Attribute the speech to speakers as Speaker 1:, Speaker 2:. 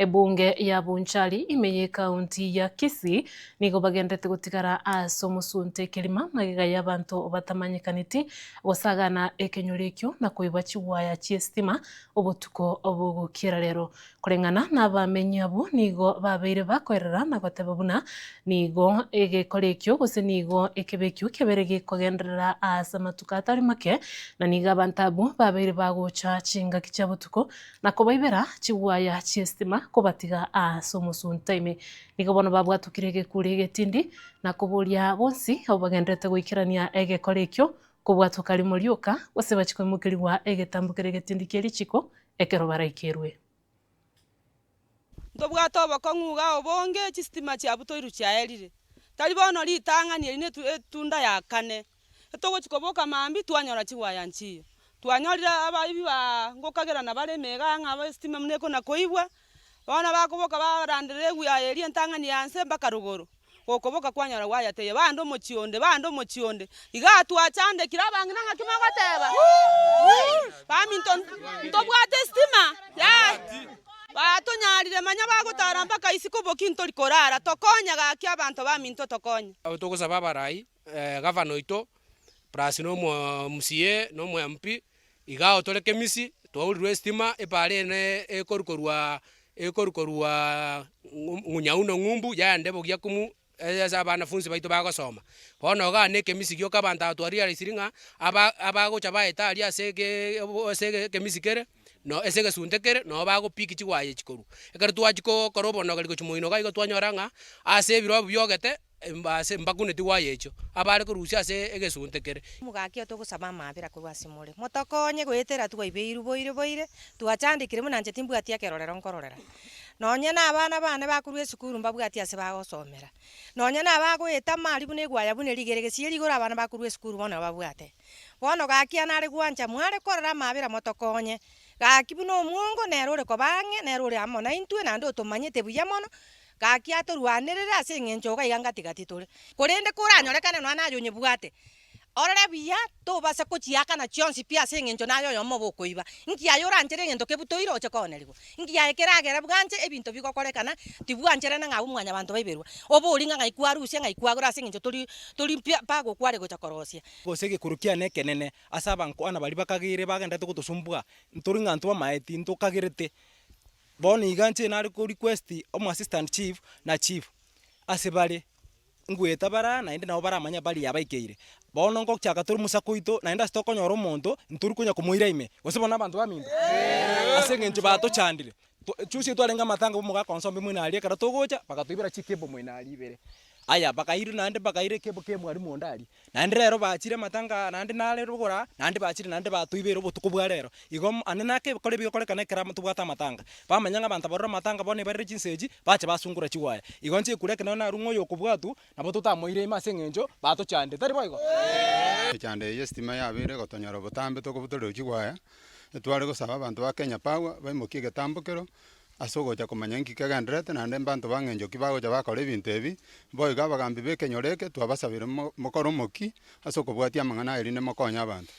Speaker 1: Ebunge ya Bonchari imeye kaunti ya Kisii nigo bagendete gutigara ase omosunte ekerima magega y'abantu batamanyikaniti gosagana ekenyoro ekio na koiba chiwaya chia estima obotuko obogokira rero koreng'ana na abamenyi abo nigo babeire bakoerera na goteba buna nigo egekora ekio gose nigo ekebe ekio kebere gekogenderera ase amatuko atari make na nigo abanto abo babeire bagocha chingaki chia botuko na kobaibera chiwaya chia estima kobatiga ase omosunta ime nigo bono babwatukire egekura egetindi na koboria bonsi abo bagendete goikerania egekora ekio kobwatuka rimo rioka gose bachikoimokeriwa egetambukere egetindi kia richiko ekero baraikerwe
Speaker 2: ntobwata obokong'uga obonge chistima chiabutoiru chiaerire tari bono ritang'ani rine etunda ya kane etogochikoboka mambi twanyora chiwaya nchiyo twanyorire abaibi ngokagerana bare megang'a aba estima muna ekona koibwa bono bakoboka baranderera egwaya eria entang'ani yanse mpaka rogoro gokoboka kwanyora waya teye bande omochionde iga twachandekire abang'ina ng'aki magoteba baminto ntobwate estima batonyarire manya bagotara mpaka isiko boki ntori korara tokonya gaki abanto baminto tokonya
Speaker 3: togosaba abarai gavana oito plus no MCA no MP iga otoleke misi twaurirwe estima epare ne ekorukorwa ngunyauno ng'umbu yande bogia kumu eza abanafunzi baito bagosoma bono ga ne kemisi gyo kabanta twari ari siringa abagocha baeta ari ase kemisi kere no ese gesunte kere no bago piki chiwaye chikoru ekere twachiko korobo no galiko chimoino gaigo twanyoranga ase biro byogete mbase mbakuneti waye echo abare kurusia ase egesunte kere
Speaker 4: mugaki otogosaba mabera kurwa simole motokonye goetera twaibeiru boire twachandikire munanje timbwati akerorero nkororera nonye na abana bane bakurwa esukuru mbabwati ase bagosomera nonye na bagoeta mari bune gwaya bune rigeregesi rigora abana bakurwa esukuru bono babwate bono gaki anare gwanja mware korora mabera motokonye gaki buno omuongo nerore kobang'e nerore amo na intwe nande otomanyete buya mono gaki atorwanirira ase eng'encho iga ngatigati tore korende koranyorekane nwana ayo bwate orore buya tobase kochiakana chionsi pia ase eng'encho nayo yomo bokoiba nkia yoranchere eng'ento kebutoire oche konerigwa nkia ekeragera bwanche ebinto bigokorekana tibwanchere na ng'abu mwanya bantu baiberwa obori ng'ai kwarusia ng'ai kwagora ase eng'encho tori pago kware gocha korosia
Speaker 5: gose gekurukia nekenene ase abanko ana bari bakagire bagendete gotosumbwa ntori ng'anto bamaeti ntokagirete bono iganche nari ko request omo assistant chief na chief ase bare ngweta bara naende nabo baramanya bari yabaikeire bono ngochaka turi musakoito naende ase tokonyora omonto nturi konya komoira ime gose bona abanto baminto ase eng'encho batochandire chusi twarenga matanga bomoga konsombe mwina ali ekara togocha bakatoibera chikebo mwina ali ibere aya bakaire naende bakaire kebo kemwari mondari naende rero bachire matanga naende nare rugora naende bachire naende batoibere obotuko bwa rero igo ane nake kore bigokorekana ekera tubwata matanga bamanyanga abantu barora matanga bone barire chinseji bache basungura chiwaya igo nche kureke na rungo yokobwatu nabo tutamoire ima ase eng'encho batochande tari boigo
Speaker 6: chande yestima yabire gotonyora botambe tokobutorero chiwaya etware gosaba abantu ba Kenya Power baimokie getambukero ase ogocha komanya nki kegenderete naende banto bang'enchoki bagocha bakora ebinto ebi boiga abagambi ba ekenyoro eke twabasabire mokore omoki ase okobwatia amang'ana aria rinde mokonye abanto.